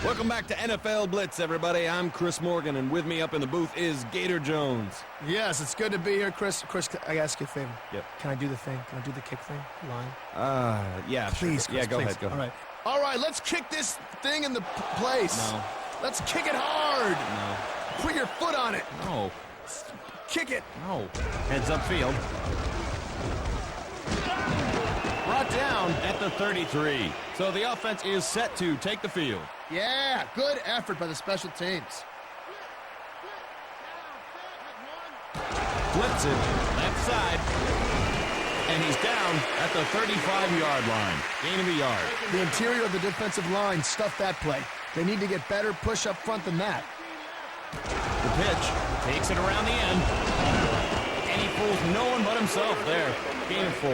Welcome back to NFL Blitz, everybody. I'm Chris Morgan, and with me up in the booth is Gator Jones. Yes, it's good to be here, Chris. Chris, I ask you a favor. Yep. Can I do the thing? Can I do the kick thing? Line? Yeah, Please, sure. Chris, Yeah, go please. ahead, go ahead. All right, let's kick this thing in the place. No. Let's kick it hard. No. Put your foot on it. No. Kick it. No. Heads upfield. Brought down at the 33. So the offense is set to take the field. Yeah, good effort by the special teams. Flips it, left side. And he's down at the 35-yard line. Gain of a yard. The interior of the defensive line stuffed that play. They need to get better push up front than that. The pitch takes it around the end. And he fools no one but himself there. Gain of 4.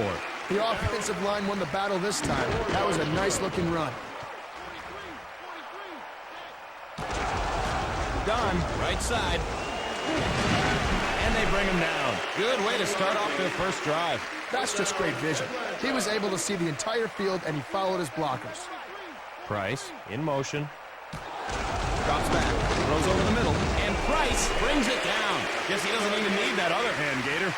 The offensive line won the battle this time. That was a nice-looking run. Done, right side. And they bring him down. Good way to start off their first drive. That's just great vision. He was able to see the entire field, and he followed his blockers. Price in motion. Drops back, throws over the middle, and Price brings it down. Guess he doesn't even need that other hand, Gator.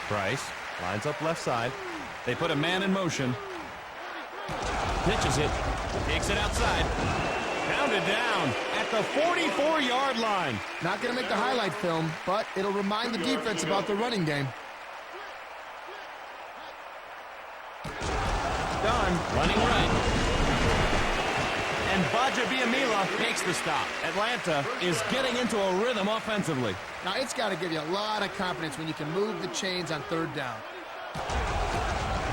Price lines up left side. They put a man in motion. Pitches it, takes it outside. Pounded down at the 44-yard line. Not going to make the highlight film, but it'll remind the defense about the running game. Done, running right. And Bajabiamila makes the stop. Atlanta is getting into a rhythm offensively. Now, it's got to give you a lot of confidence when you can move the chains on third down.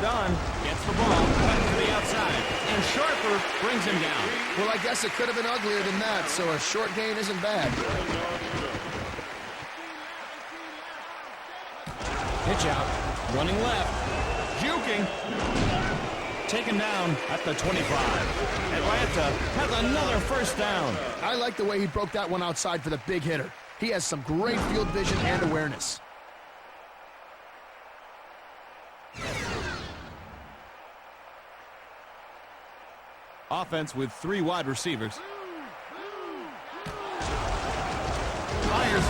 Dunn gets the ball back to the outside, and Sharper brings him down. Well, I guess it could have been uglier than that, so a short gain isn't bad. Pitch out, running left, juking. Taken down at the 25. Atlanta has another first down. I like the way he broke that one outside for the big hitter. He has some great field vision and awareness. Offense with 3 wide receivers. Fires.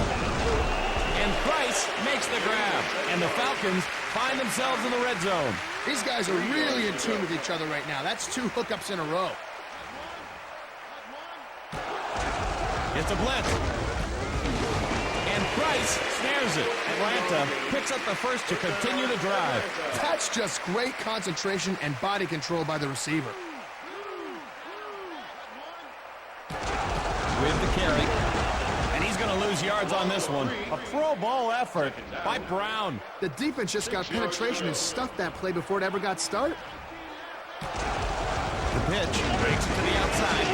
And Price makes the grab. And the Falcons find themselves in the red zone. These guys are really in tune with each other right now. That's 2 hookups in a row. It's a blitz. And Price snares it. Atlanta picks up the first to continue the drive. That's just great concentration and body control by the receiver. With the carry. And he's going to lose yards on this one. A pro ball effort by Brown. The defense just got penetration and stuffed that play before it ever got started. The pitch breaks it to the outside.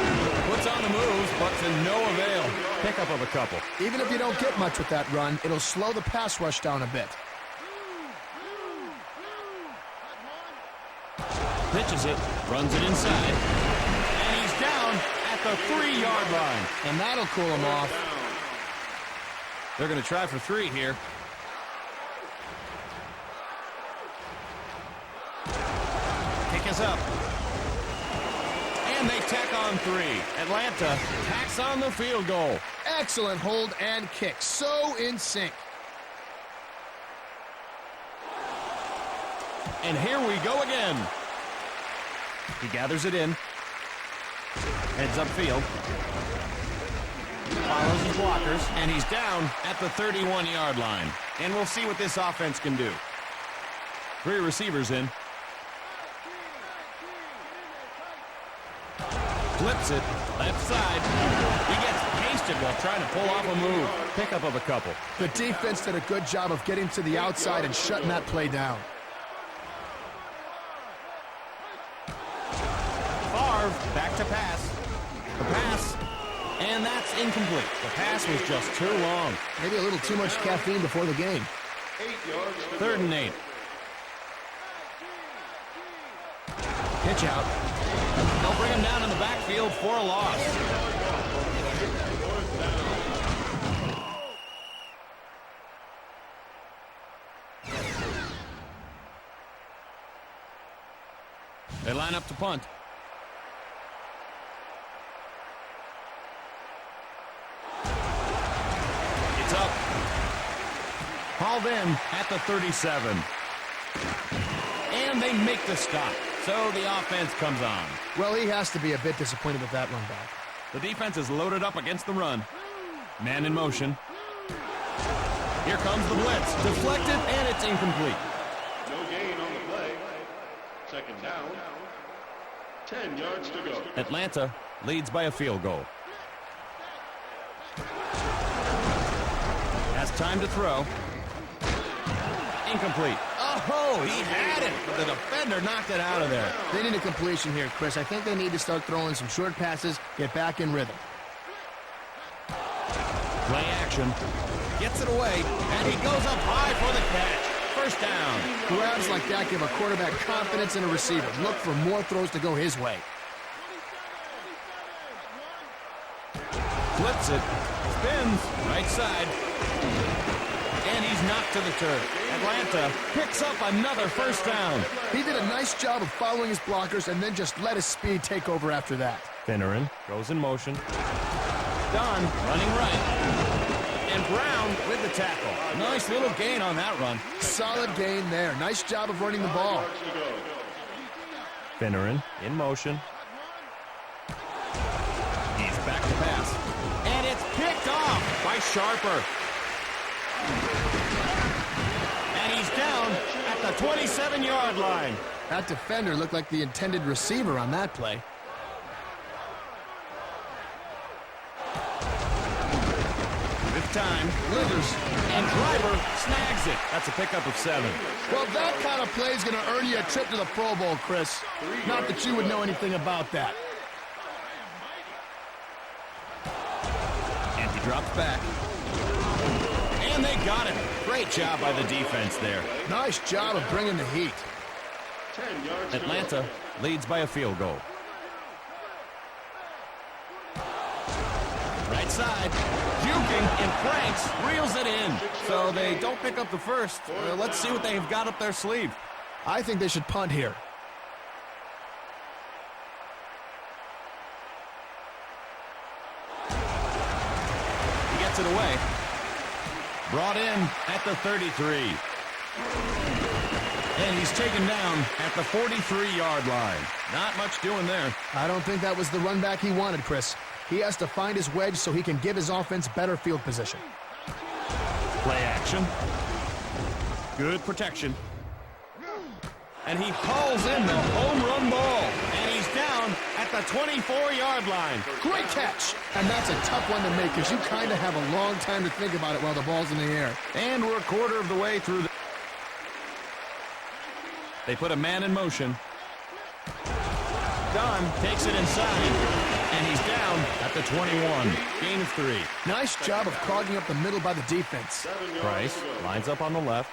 Puts on the moves, but to no avail. Pickup of a couple. Even if you don't get much with that run, it'll slow the pass rush down a bit. Pitches it, runs it inside. And he's down at the 3-yard line. And that'll cool him off. They're going to try for 3 here. Kick is up. And they tack on 3. Atlanta tacks on the field goal. Excellent hold and kick. So in sync. And here we go again. He gathers it in. Heads upfield. Follows his blockers, and he's down at the 31-yard line. And we'll see what this offense can do. 3 receivers in. Flips it, left side. He gets pasted while trying to pull off a move. Pickup of a couple. The defense did a good job of getting to the outside and shutting that play down. Favre, back to pass. The pass, and that's incomplete. The pass was just too long. Maybe a little too much caffeine before the game. 3rd and 8. Pitch out. They'll bring him down in the backfield for a loss. They line up to punt. It's up. Hauled in at the 37. And they make the stop. So the offense comes on. Well, he has to be a bit disappointed with that run back. The defense is loaded up against the run. Man in motion. Here comes the blitz. Deflected, and it's incomplete. No gain on the play. Second down. 10 yards to go. Atlanta leads by a field goal. Has time to throw. Incomplete. Oh, he had it, but the defender knocked it out of there. They need a completion here, Chris. I think they need to start throwing some short passes, get back in rhythm. Play action. Gets it away, and he goes up high for the catch. First down. Grabs like that give a quarterback confidence in a receiver. Look for more throws to go his way. Flips it. Spins. Right side. And he's knocked to the turf. Atlanta picks up another first down. He did a nice job of following his blockers and then just let his speed take over after that. Finneran goes in motion. Dunn running right. And Brown with the tackle. Nice little gain on that run. Solid gain there. Nice job of running the ball. Finneran in motion. He's back to pass. And it's picked off by Sharper. And he's down at the 27-yard line. That defender looked like the intended receiver on that play. With time, Livers and Driver snags it. That's a pickup of 7. Well, that kind of play is going to earn you a trip to the Pro Bowl, Chris. Not that you would know anything about that. And he drops back. And they got him. Great job by the defense there. Nice job of bringing the heat. 10 yards Atlanta leads by a field goal. Right side. Juking and Franks reels it in. So they don't pick up the first. Let's see what they've got up their sleeve. I think they should punt here. He gets it away. Brought in at the 33. And he's taken down at the 43-yard line. Not much doing there. I don't think that was the run back he wanted, Chris. He has to find his wedge so he can give his offense better field position. Play action. Good protection. And he hauls in the home run ball. And he's down at the 24-yard line. Great catch. And that's a tough one to make because you kind of have a long time to think about it while the ball's in the air. And we're a quarter of the way through the... They put a man in motion. Dunn takes it inside. And he's down at the 21. Gain of 3. Nice job of clogging up the middle by the defense. Price lines up on the left.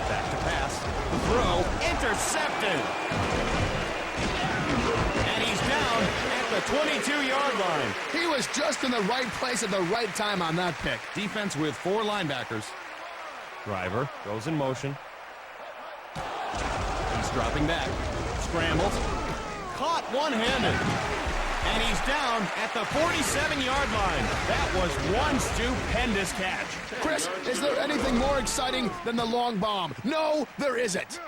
Back to pass. The throw intercepted. And he's down at the 22-yard line. He was just in the right place at the right time on that pick. Defense with 4 linebackers. Driver goes in motion. He's dropping back. Scrambles. Caught one-handed. And he's down at the 47-yard line. That was one stupendous catch. Chris, is there anything more exciting than the long bomb? No, there isn't.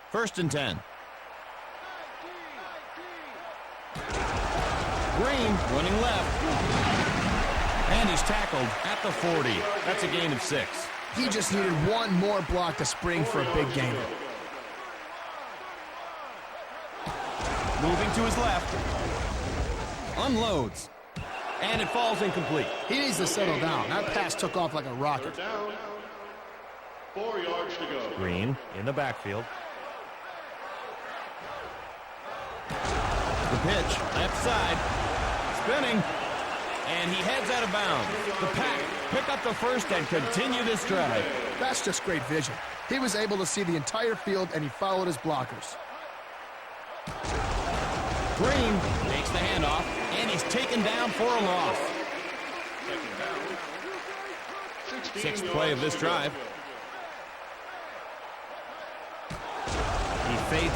First and 10. Green running left. And he's tackled at the 40. That's a gain of 6. He just needed one more block to spring for a big gain. Moving to his left. Unloads. And it falls incomplete. He needs to settle down. That pass took off like a rocket. down. 4 yards to go. Green in the backfield. The pitch, left side. Spinning. And he heads out of bounds. The Pack pick up the first and continue this drive. That's just great vision. He was able to see the entire field, and he followed his blockers. Green takes the handoff, and he's taken down for a loss. Sixth play of this drive.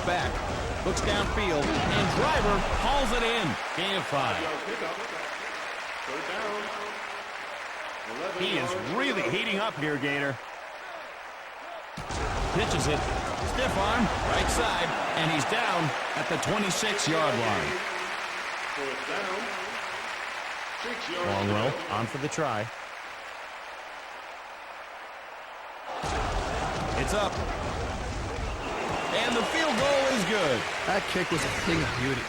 drops back, looks downfield, and Driver hauls it in. Gain of 5. Third down. 11 He is yards. really heating up here, Gator. Pitches it. Stiff arm, right side, and he's down at the 26-yard line. Fourth down. 6 yards. Longwell on for the try. It's up. And the field goal is good. That kick was a thing of beauty.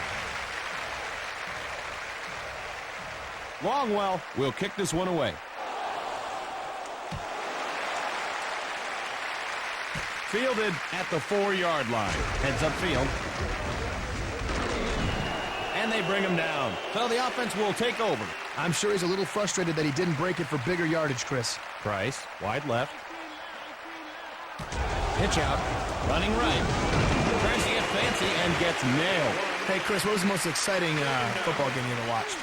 Longwell will kick this one away. Fielded at the 4-yard line. Heads upfield. And they bring him down. So the offense will take over. I'm sure he's a little frustrated that he didn't break it for bigger yardage, Chris. Price, wide left. Pitch out, running right. Tries to get fancy and gets nailed. Hey, Chris, what was the most exciting football game you ever watched?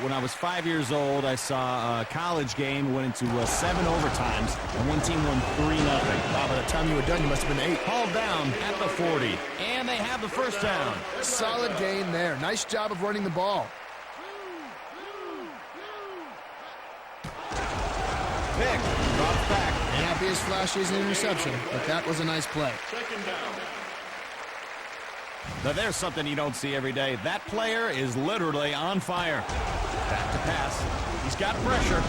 When I was 5 years old, I saw a college game, went into 7 overtimes, and one team won 3-0. Wow, by the time you were done, you must have been 8. Hauled down at the 40, and they have the first down. Solid gain there. Nice job of running the ball. Pick, drops back. May not be as flashy as an interception, but that was a nice play. Second down. Now there's something you don't see every day. That player is literally on fire. Back to pass. He's got pressure.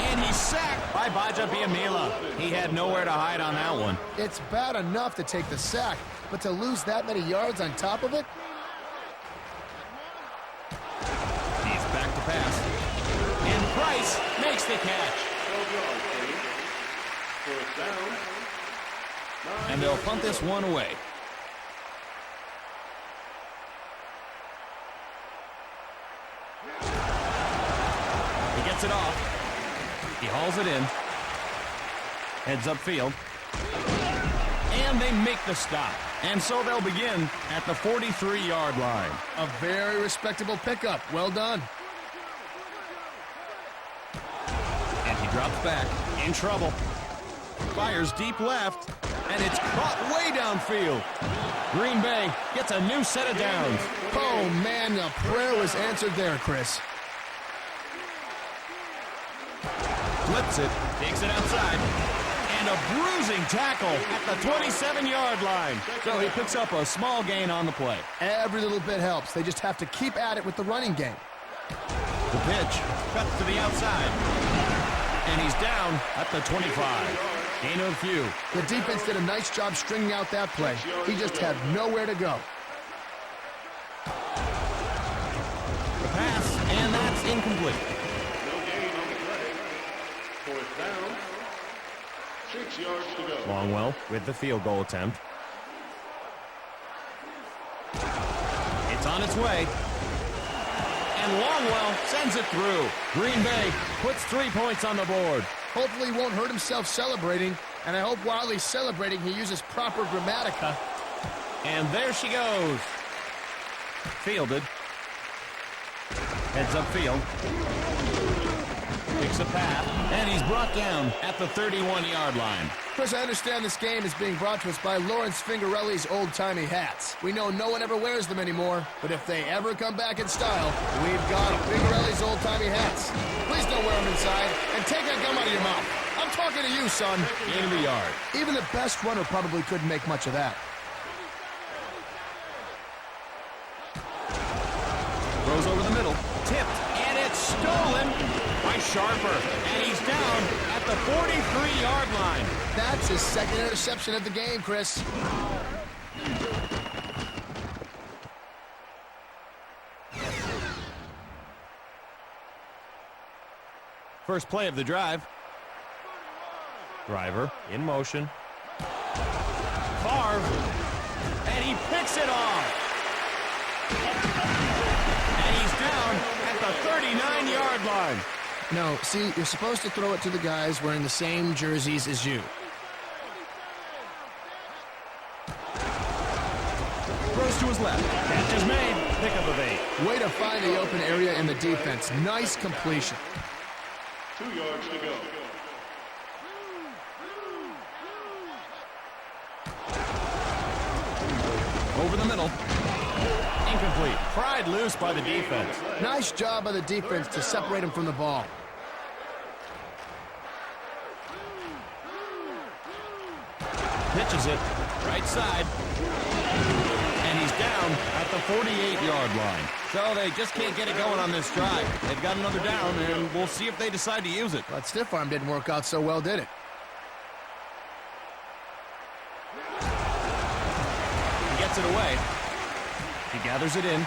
And he's sacked by Baja Biamila. He had nowhere to hide on that one. It's bad enough to take the sack, but to lose that many yards on top of it? He's back to pass. And Price makes the catch. 12 yards, Dave. Fourth down. And they'll punt this one away. He gets it off. He hauls it in. Heads upfield. And they make the stop. And so they'll begin at the 43-yard line. A very respectable pickup. Well done. And he drops back. In trouble. Fires deep left. And it's caught way downfield. Green Bay gets a new set of downs. Oh, man, the prayer was answered there, Chris. Flips it. Takes it outside. And a bruising tackle at the 27-yard line. So he picks up a small gain on the play. Every little bit helps. They just have to keep at it with the running game. The pitch cuts to the outside. And he's down at the 25. Gain of a few. The defense did a nice job stringing out that play. He just had nowhere to go. The pass, and that's incomplete. No gain on the play. Fourth down. 6 yards to go. Longwell with the field goal attempt. It's on its way. And Longwell sends it through. Green Bay puts 3 points on the board. Hopefully he won't hurt himself celebrating, and I hope while he's celebrating he uses proper grammatica. And there she goes. Fielded. Heads upfield. Picks a path, and he's brought down at the 31-yard line. Chris, I understand this game is being brought to us by Lawrence Fingarelli's old-timey hats. We know no one ever wears them anymore, but if they ever come back in style, we've got Fingarelli's old-timey hats. Please don't wear them inside, and take that gum out of your mouth. I'm talking to you, son. Gain of a yard. Even the best runner probably couldn't make much of that. Throws over the middle. Tipped, and it's stolen by Sharper. And he's down at the 43-yard line. That's his second interception of the game, Chris. First play of the drive. Driver in motion. Favre. And he picks it off. And he's down at the 39-yard line. No, see, you're supposed to throw it to the guys wearing the same jerseys as you. Throws to his left. Catch is made. Pickup of 8. Way to find the open area in the defense. Nice completion. 2 yards to go. Over the middle. Incomplete. Pried loose by the defense. Nice job by the defense to separate him from the ball. Pitches it. Right side. And he's down at the 48-yard line. So they just can't get it going on this drive. They've got another down, and we'll see if they decide to use it. But stiff arm didn't work out so well, did it? He gets it away. He gathers it in.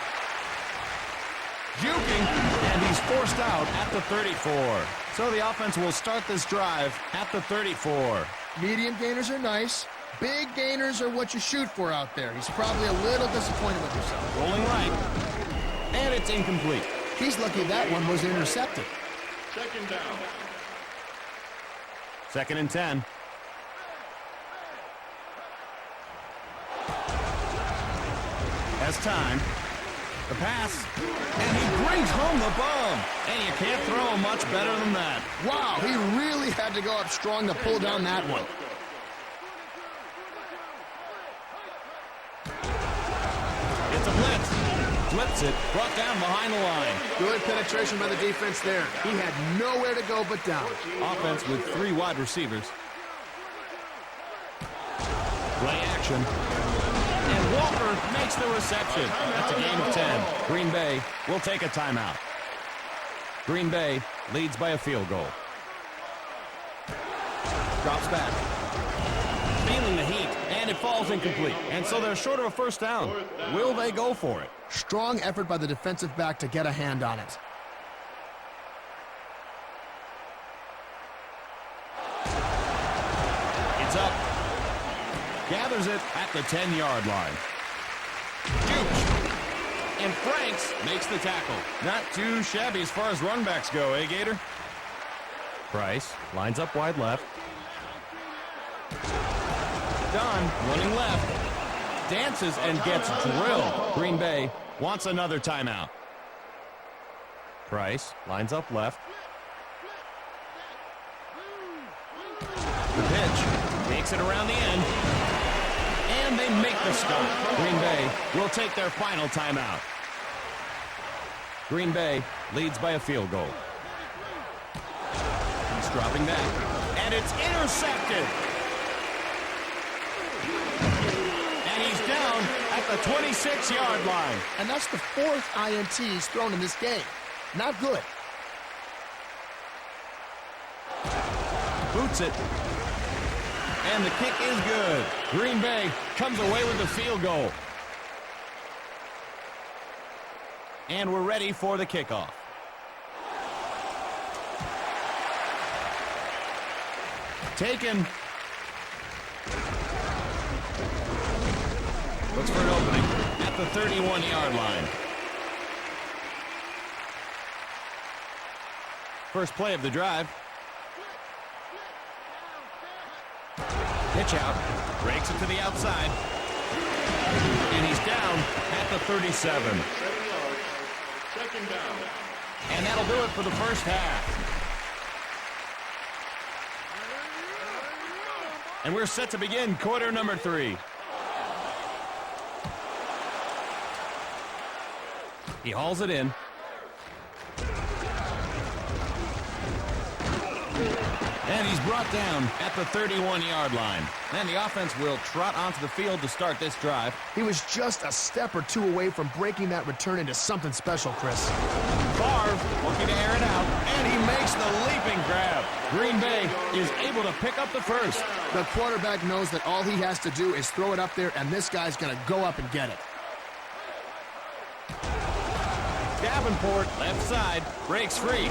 Juking, and he's forced out at the 34. So the offense will start this drive at the 34. Medium gainers are nice. Big gainers are what you shoot for out there. He's probably a little disappointed with himself. Rolling right. And it's incomplete. He's lucky that one was intercepted. Second down. 2nd and 10. Has time. The pass. And he brings home the bomb. And you can't throw him much better than that. Wow, he really had to go up strong to pull down that one. It's a blitz. Flips it. Brought down behind the line. Good penetration by the defense there. He had nowhere to go but down. Offense with 3 wide receivers. Play action. And Walker makes the reception. That's a gain of 10. Green Bay will take a timeout. Green Bay leads by a field goal. Drops back. Feeling the heat, and it falls incomplete. And so they're short of a first down. Will they go for it? Strong effort by the defensive back to get a hand on it. It's up. Gathers it at the 10-yard line. Jukes. And Franks makes the tackle. Not too shabby as far as runbacks go, eh, Gator? Price lines up wide left. Dunn running left. Dances and gets drilled. Green Bay wants another timeout. Price lines up left. The pitch makes it around the end. And they make the stop. Green Bay will take their final timeout. Green Bay leads by a field goal. He's dropping back. And it's intercepted. And he's down at the 26-yard line. And that's the 4th INT he's thrown in this game. Not good. Boots it. And the kick is good. Green Bay comes away with the field goal. And we're ready for the kickoff. Taken. Looks for an opening at the 31-yard line. First play of the drive. Pitch out. Breaks it to the outside. And he's down at the 37. 7 yards. Second down. And that'll do it for the first half. And we're set to begin quarter number 3. He hauls it in. And he's brought down at the 31-yard line. And the offense will trot onto the field to start this drive. He was just a step or two away from breaking that return into something special, Chris. Favre looking to air it out, and he makes the leaping grab. Green Bay is able to pick up the first. The quarterback knows that all he has to do is throw it up there, and this guy's going to go up and get it. Davenport, left side, breaks free.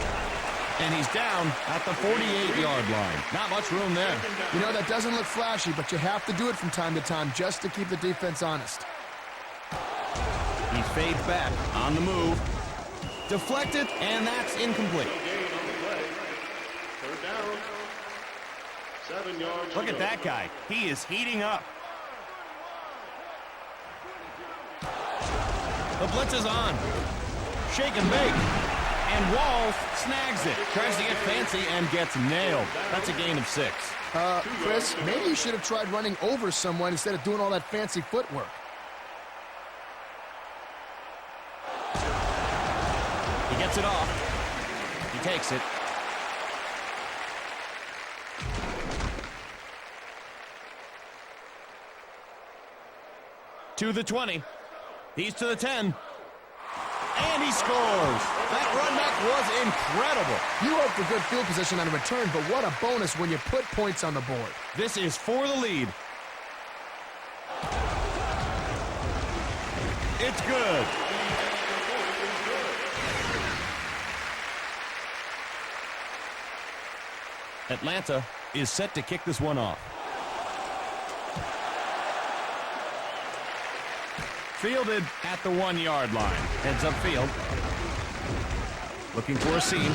And he's down at the 48-yard line. Not much room there. You know, that doesn't look flashy, but you have to do it from time to time just to keep the defense honest. He fades back on the move. Deflected, and that's incomplete. Gain on the play. Third down. 7 yards. Look at that guy. He is heating up. The blitz is on. Shake and bake. And Walls snags it. Tries to get fancy and gets nailed. That's a gain of 6. Chris, maybe you should have tried running over someone instead of doing all that fancy footwork. Gets it off. He takes it. To the 20. He's to the 10. And he scores. That run back was incredible. You hope for good field position on a return, but what a bonus when you put points on the board. This is for the lead. It's good. Atlanta is set to kick this one off. Fielded at the 1-yard line. Heads upfield. Looking for a seam.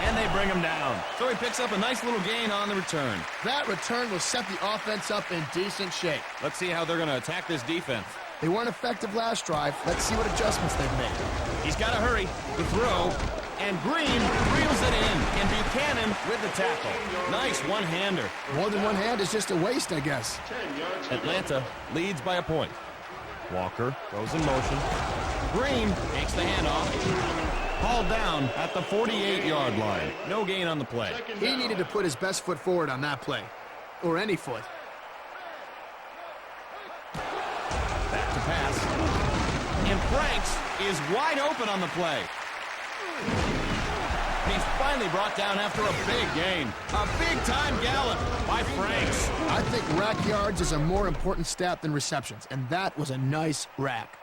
And they bring him down. So he picks up a nice little gain on the return. That return will set the offense up in decent shape. Let's see how they're going to attack this defense. They weren't effective last drive. Let's see what adjustments they've made. He's got to hurry. The throw. And Green reels it in. And Buchanan with the tackle. Nice one-hander. More than one hand is just a waste, I guess. Atlanta leads by a point. Walker goes in motion. Green takes the handoff. Hauled down at the 48-yard line. No gain on the play. He needed to put his best foot forward on that play. Or any foot. Back to pass. And Franks is wide open on the play. He's finally brought down after a big gain. A big-time gallop by Franks. I think rack yards is a more important stat than receptions, and that was a nice rack.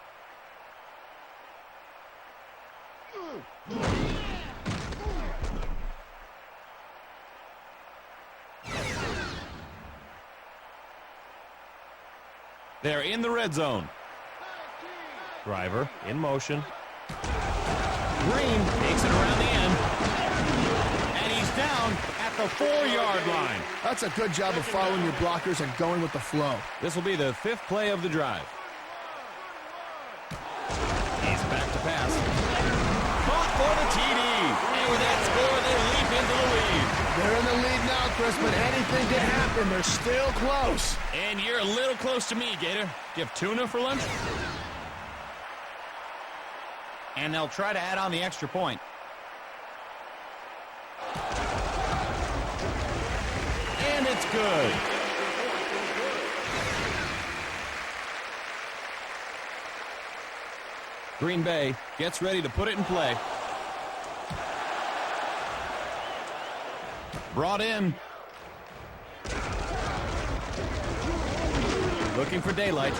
They're in the red zone. Driver in motion. Green takes it around the end. And he's down at the 4-yard line. That's a good job of following your blockers and going with the flow. This will be the 5th play of the drive. He's back to pass. Caught for the TD. And with that score, they leap into the lead. They're in the lead now, Chris, but anything can happen. They're still close. And you're a little close to me, Gator. Do you have tuna for lunch? And they'll try to add on the extra point. And it's good. Green Bay gets ready to put it in play. Brought in. Looking for daylight.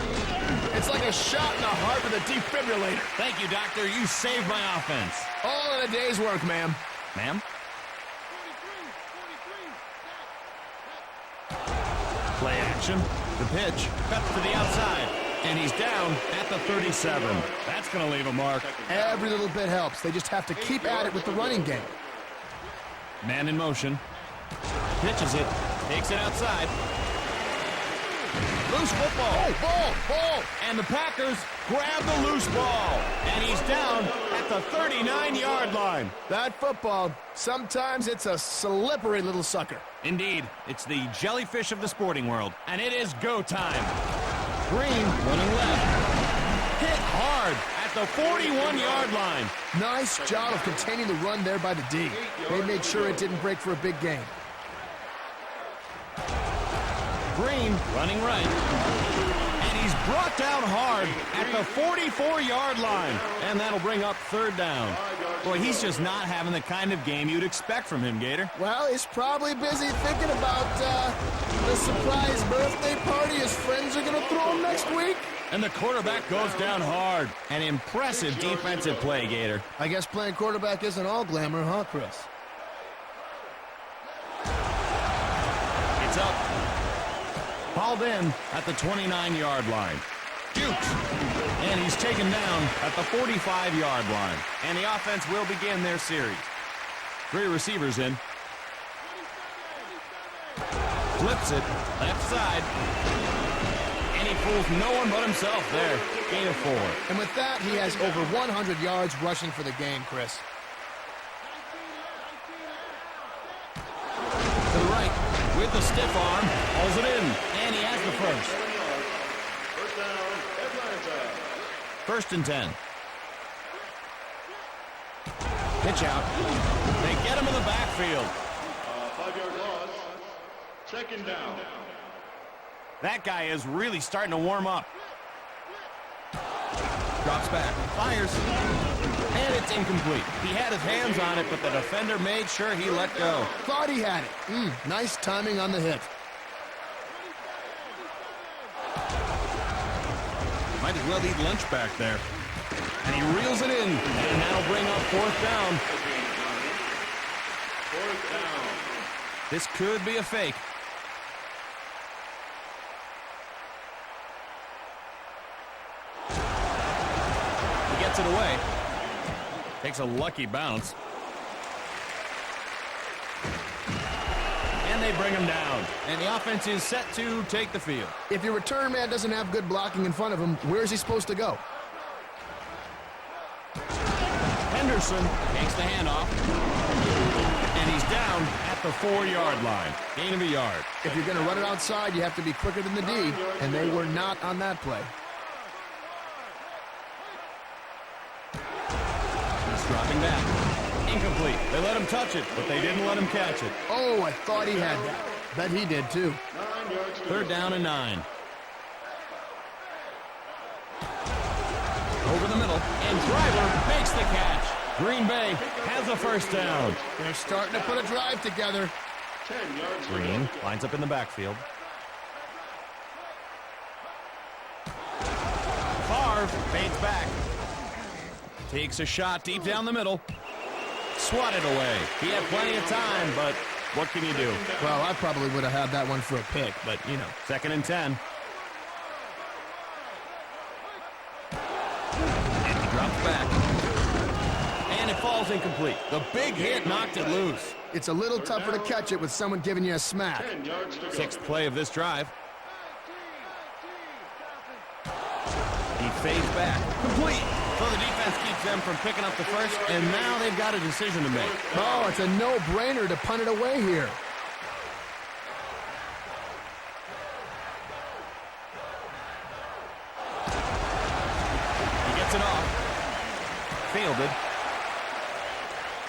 It's like a shot in the heart with a defibrillator. Thank you, Doctor. You saved my offense. All in a day's work, ma'am. Ma'am? Play action. The pitch. Cuts to the outside. And he's down at the 37. That's going to leave a mark. Every little bit helps. They just have to keep at it with the running game. Man in motion. Pitches it. Takes it outside. Loose football. Ball. And the Packers grab the loose ball. And he's down at the 39-yard line. That football, sometimes it's a slippery little sucker. Indeed, it's the jellyfish of the sporting world. And it is go time. Green running left. Hit hard at the 41-yard line. Nice job of containing the run there by the D. They made sure it didn't break for a big gain. Green running right. And he's brought down hard at the 44-yard line. And that'll bring up 3rd down. Boy, he's just not having the kind of game you'd expect from him, Gator. Well, he's probably busy thinking about the surprise birthday party his friends are going to throw him next week. And the quarterback goes down hard. An impressive defensive play, Gator. I guess playing quarterback isn't all glamour, huh, Chris? It's up. Hauled in at the 29-yard line. Jukes. And he's taken down at the 45-yard line. And the offense will begin their series. 3 receivers in. Flips it. Left side. And he fools no one but himself there. Gain of 4. And with that, he has over 100 yards rushing for the game, Chris. To the right. With the stiff arm. Hauls it in. And he has the first. First down, Atlanta. 1st and 10. Pitch out. They get him in the backfield. 5-yard loss. Second down. That guy is really starting to warm up. Drops back, fires, and it's incomplete. He had his hands on it, but the defender made sure he let go. Thought he had it. Nice timing on the hit. Might as well eat lunch back there. And he reels it in, and that'll bring up fourth down. Fourth down. This could be a fake. He gets it away. Takes a lucky bounce. And they bring him down. And the offense is set to take the field. If your return man doesn't have good blocking in front of him, where is he supposed to go? Henderson takes the handoff. And he's down at the 4-yard line. Gain of a yard. If you're going to run it outside, you have to be quicker than the D, and they were not on that play. He's dropping back. Incomplete. They let him touch it, but they didn't let him catch it. Oh, I thought he had that. Bet he did, too. 9 yards to Third go. down and 9. Over the middle, and Driver makes the catch. Green Bay has a first down. They're starting to put a drive together. 10 yards to Green go. lines up in the backfield. Favre fades back. Takes a shot deep down the middle. Swatted away. He had plenty of time, but what can you do? Well, I probably would have had that one for a pick, but, you know. Second and 10. And he drops back. And it falls incomplete. The big hit knocked it loose. It's a little tougher to catch it with someone giving you a smack. 10 yards to go. Sixth play of this drive. He fades back. Complete. So the defense keeps them from picking up the first, and now they've got a decision to make. Oh, it's a no-brainer to punt it away here. He gets it off. Fielded.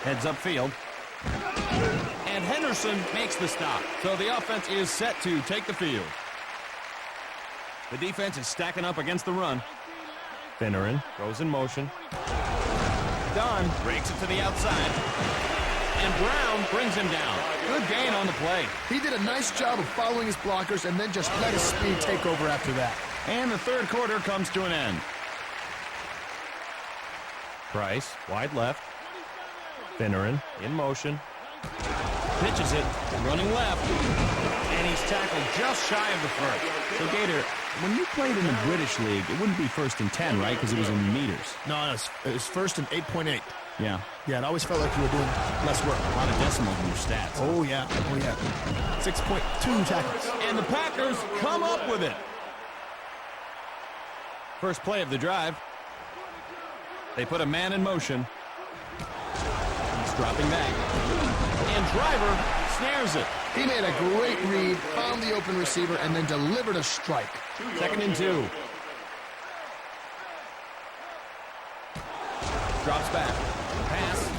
Heads upfield. And Henderson makes the stop. So the offense is set to take the field. The defense is stacking up against the run. Finneran goes in motion. Dunn breaks it to the outside. And Brown brings him down. Good gain on the play. He did a nice job of following his blockers and then just let his speed take over after that. And the third quarter comes to an end. Price, wide left. Finneran in motion. Pitches it, running left. And he's tackled just shy of the first. So, Gator, when you played in the British League, it wouldn't be first and 10, right? Because it was in meters. No, it was first and 8.8. Yeah. Yeah, it always felt like you were doing less work. A lot of decimals in your stats. Oh, yeah. Oh, yeah. 6.2 tackles. And the Packers come up with it. First play of the drive. They put a man in motion. He's dropping back. And Driver snares it. He made a great read, found the open receiver, and then delivered a strike. Second and 2. Drops back. Pass.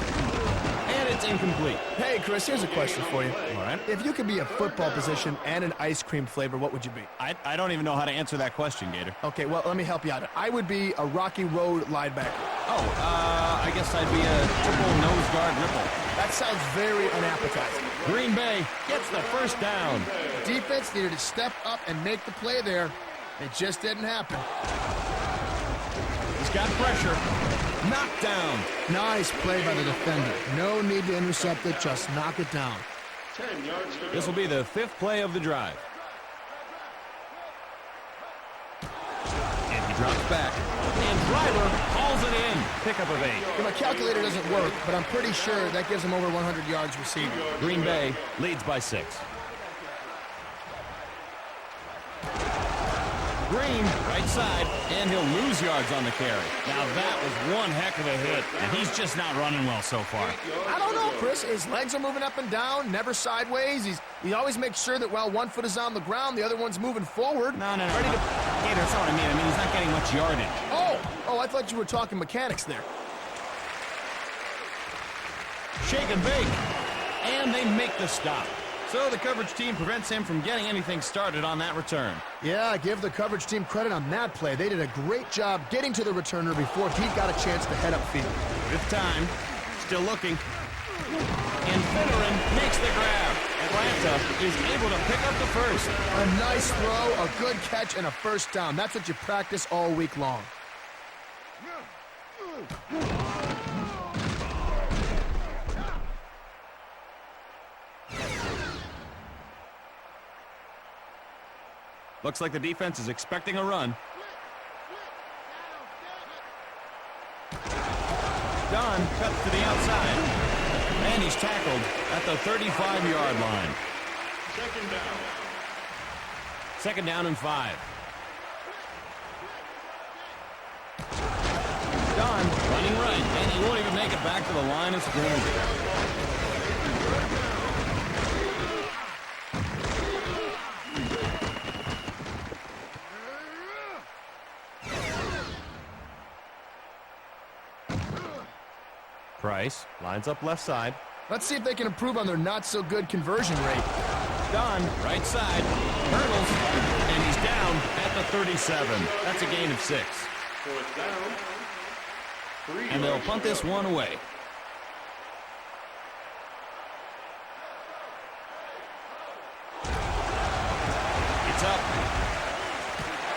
And it's incomplete. Hey, Chris, here's a question for you. All right. If you could be a football position and an ice cream flavor, what would you be? I don't even know how to answer that question, Gator. Okay, well, let me help you out. I would be a Rocky Road linebacker. I guess I'd be a triple nose guard ripple. That sounds very unappetizing. Green Bay gets the first down. Defense needed to step up and make the play there. It just didn't happen. He's got pressure. Knocked down. Nice play by the defender. No need to intercept it, just knock it down. 10 yards to go. This will be the fifth play of the drive. And he drops back. And Driver hauls it in. Pickup of 8. Yeah, my calculator doesn't work, but I'm pretty sure that gives him over 100 yards receiving. Green Bay leads by 6. Green, right side, and he'll lose yards on the carry. Now that was one heck of a hit, and he's just not running well so far. I don't know, Chris. His legs are moving up and down, never sideways. He always makes sure that while one foot is on the ground, the other one's moving forward. No. Gator, that's not what I mean. I mean, he's not getting much yardage. Oh, I thought you were talking mechanics there. shake and bake. And they make the stop. So the coverage team prevents him from getting anything started on that return. Yeah, give the coverage team credit on that play. They did a great job getting to the returner before he got a chance to head upfield. Fifth time, still looking. And Finneran makes the grab. Atlanta is able to pick up the first. A nice throw, a good catch, and a first down. That's what you practice all week long. Looks like the defense is expecting a run. Don cuts to the outside. And he's tackled at the 35-yard line. Second down. Second down and 5. Don running right, and he won't even make it back to the line of scrimmage. Price lines up left side. Let's see if they can improve on their not-so-good conversion rate. Don, right side, hurdles, and he's down at the 37. That's a gain of 6. Fourth down. 3 And they'll yards punt to this go. one away. It's up.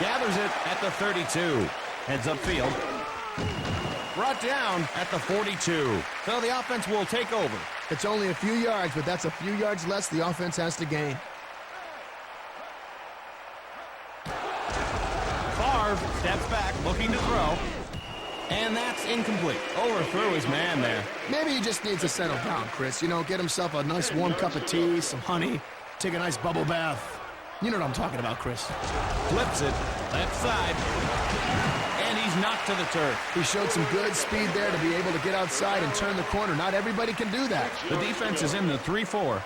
Gathers it at the 32. Heads upfield. Brought down at the 42. So the offense will take over. It's only a few yards, but that's a few yards less the offense has to gain. Favre steps back, looking to throw. And that's incomplete. Overthrew his man there. Maybe he just needs to settle down, Chris. You know, get himself a nice warm cup of tea, some honey, take a nice bubble bath. You know what I'm talking about, Chris. Flips it, left side. And he's knocked to the turf. He showed some good speed there to be able to get outside and turn the corner. Not everybody can do that. The defense is in the 3-4.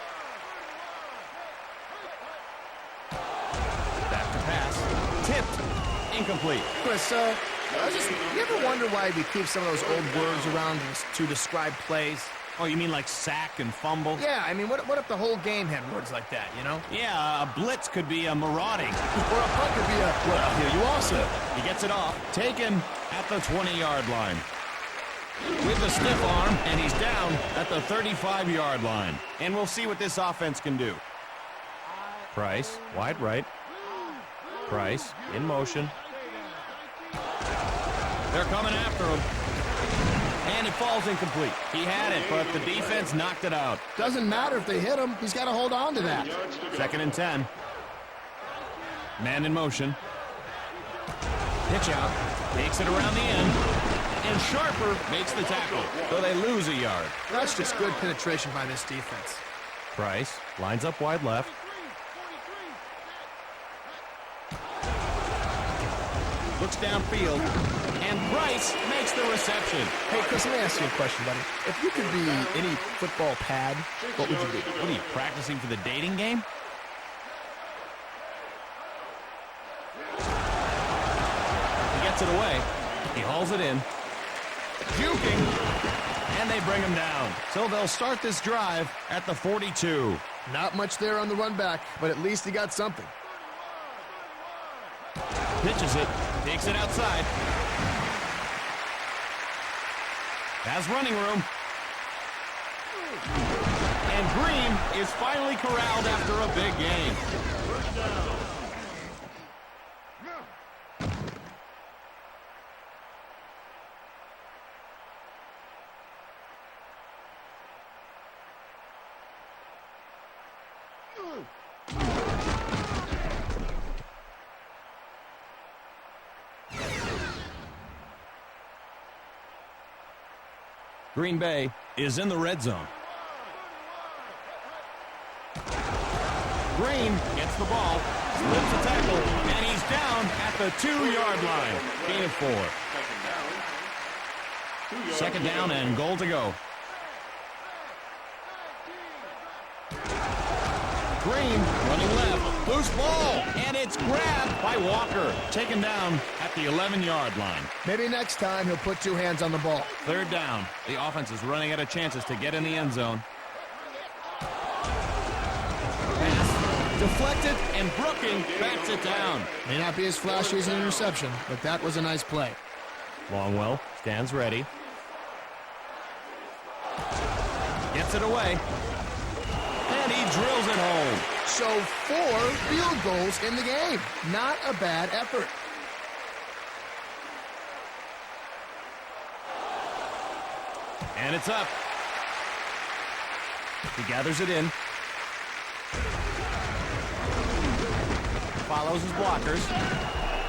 Back to pass. Tipped. Incomplete. Chris, you ever wonder why we keep some of those old words around to describe plays? Oh, you mean like sack and fumble? Yeah, I mean, what if the whole game had words like that, you know? Yeah, a blitz could be a marauding. Or a punt could be a, well, here you also. He gets it off. Taken at the 20-yard line. With the stiff arm, and he's down at the 35-yard line. And we'll see what this offense can do. Price, wide right. Price, in motion. They're coming after him. And it falls incomplete. He had it, but the defense knocked it out. Doesn't matter if they hit him. He's got to hold on to that. Second and 10. Man in motion. Pitch out. Takes it around the end. And Sharper makes the tackle, so they lose a yard. That's just good penetration by this defense. Price lines up wide left. Looks downfield. And Price makes the reception. Hey, Chris, let me ask you a question, buddy. If you could be any football pad, what would you be? What are you, practicing for the dating game? He gets it away. He hauls it in. Juking. And they bring him down. So they'll start this drive at the 42. Not much there on the run back, but at least he got something. Pitches it. Takes it outside. Has running room. And Green is finally corralled after a big gain. First down. Green Bay is in the red zone. Green gets the ball, slips a tackle, and he's down at the 2-yard line. Gain of 4. Second down and goal to go. Green running left, loose ball, and it's grabbed by by Walker. Taken down at the 11-yard line. Maybe next time he'll put two hands on the ball. Third down. The offense is running out of chances to get in the end zone. Pass deflected, and Brooking bats it down. May not be as flashy as an interception, but that was a nice play. Longwell stands ready. Gets it away. And he drills it home. So 4 field goals in the game. Not a bad effort. And it's up. He gathers it in. Follows his blockers.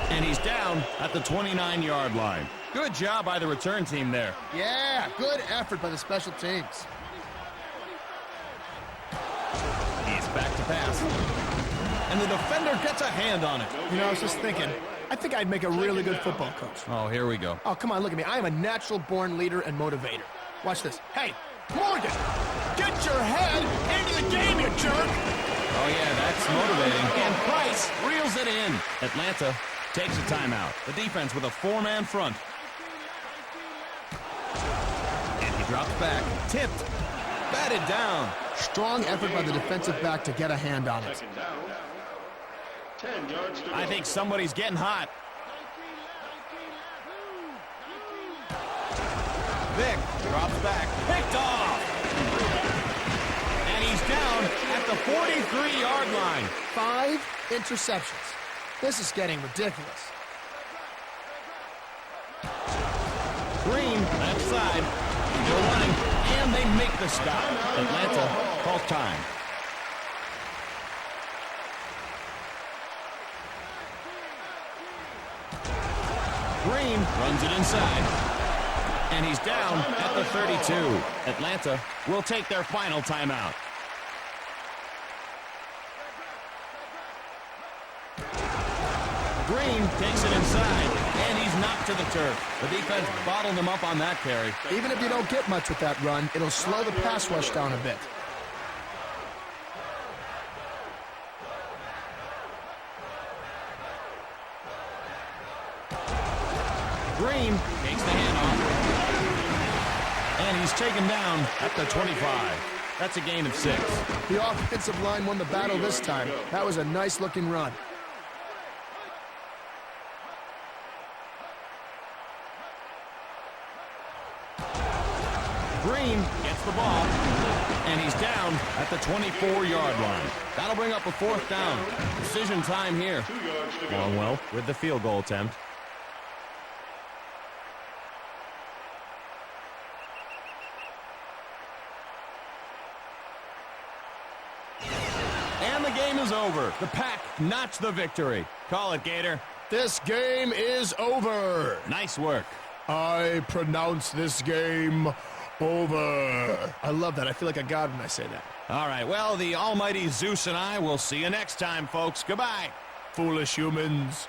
And he's down at the 29-yard line. Good job by the return team there. Yeah, good effort by the special teams. He's back to pass. And the defender gets a hand on it. You know, I was just thinking, I think I'd make a really good football coach. Oh, here we go. Oh, come on, look at me. I am a natural-born leader and motivator. Watch this. Hey, Morgan, get your head into the game, you jerk! Oh, yeah, that's motivating. And Price reels it in. Atlanta takes a timeout. The defense with a 4-man front. And he drops back. Tipped. Batted down. Strong effort by the defensive back to get a hand on it. Second down. 10 yards to go. I think somebody's getting hot. Vic drops back. Picked off. And he's down at the 43-yard line. 5 interceptions. This is getting ridiculous. Green, left side. Still running. And they make the stop. Atlanta calls time. Green runs it inside. And he's down at the 32. Atlanta will take their final timeout. Green takes it inside, and he's knocked to the turf. The defense bottled him up on that carry. Even if you don't get much with that run, it'll slow the pass rush down a bit. Green takes the handoff. And he's taken down at the 25. That's a gain of 6. The offensive line won the battle this time. That was a nice-looking run. Green gets the ball. And he's down at the 24-yard line. That'll bring up a 4th down. Decision time here. 2 yards to go. Longwell with the field goal attempt. And the game is over. The Pack notched the victory. Call it, Gator. This game is over. Nice work. I pronounce this game over. I love that. I feel like a god when I say that. All right, well, the almighty Zeus and I will see you next time, folks. Goodbye. Foolish humans.